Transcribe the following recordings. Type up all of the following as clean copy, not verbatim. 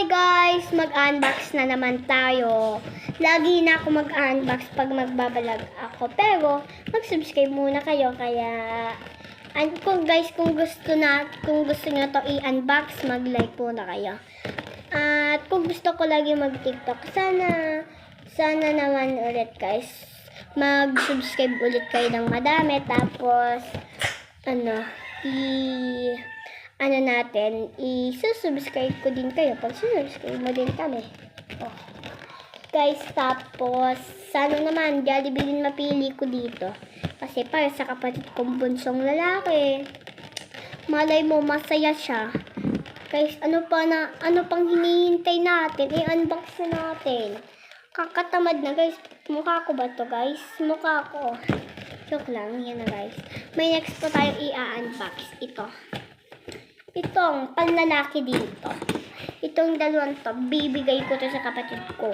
Hi guys! Mag-unbox na naman tayo. Lagi na ako mag-unbox pag magbabalag ako. Pero, mag-subscribe muna kayo. Kaya, kung gusto nyo to i-unbox, mag-like muna kayo. At kung gusto ko lagi mag-TikTok, sana naman ulit guys. Mag-subscribe ulit kayo ng madami. Tapos, i-subscribe ko din kayo. Pag subscribe mo din kami. Oh. Guys, tapos, sana naman, Jollibee din mapili ko dito. Kasi para sa kapatid kong bunsong lalaki. Malay mo, masaya siya. Guys, ano pang hinihintay natin? I-unbox na natin. Kakatamad na guys. Mukha ko ba to guys? Mukha ko. Joke lang, yan na guys. May next po tayo i-unbox. Itong panlalaki dito. Itong dalawang to, bibigay ko to sa kapatid ko.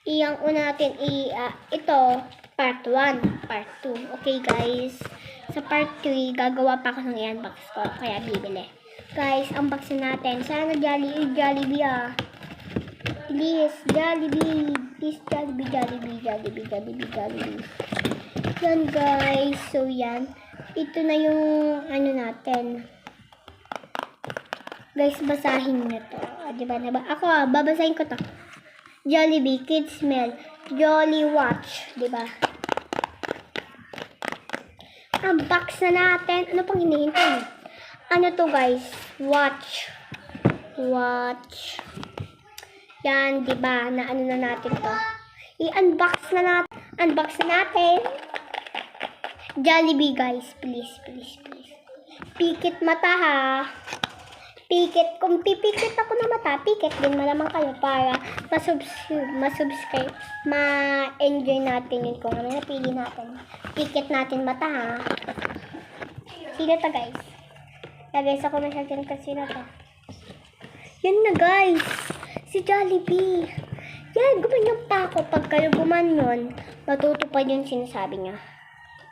Iyang una natin, ito, part 1, part 2. Okay guys, sa part 3, gagawa pa ako ng i-unbox ko, kaya bibili. Guys, unboxin natin. Sana Jollibee Please, Jollibee. Please, Jollibee. Yan guys, so yan. Ito na yung, natin. Guys, basahin nyo to. Diba? Ako, babasahin ko to. Jollibee, Kids Meal, Jolly Watch. Diba? Unbox na natin. Ano pang hinihintay? Ano to guys? Watch. Yan, diba? Na natin to. I-unbox na natin. Jollibee guys. Please. Pikit mata ha. Kung pipikit ako na mata, pikit din malamang kayo para masubscribe, ma-enjoy natin yun kung ano napili natin. Pikit natin mata ha. Sino to guys? Lagay sa comment section kung sino to. Yan na guys. Si Jollibee. Yan, gumanyan pa ako. Pag kayo gumanyan, matutupad yung sinasabi niya.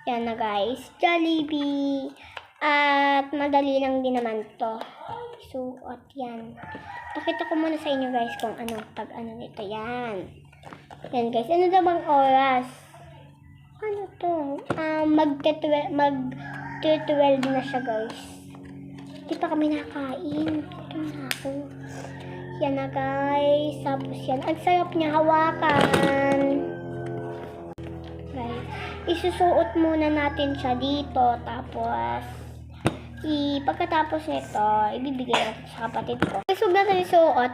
Yan na guys. Jollibee. At madali lang din naman to. Suot yan. Pakita ko muna sa inyo guys kung pag nito. Yan. Yan guys. Ano daw bang oras? Ano to? Mag-12 na siya guys. Di pa kami nakain. Ito na ako. Yan na guys. Tapos yan. Ang sarap niya hawakan. Guys. Isusuot muna natin siya dito. Tapos pagkatapos nito, ibibigay natin sa kapatid ko. Guys, huwag natin isuot.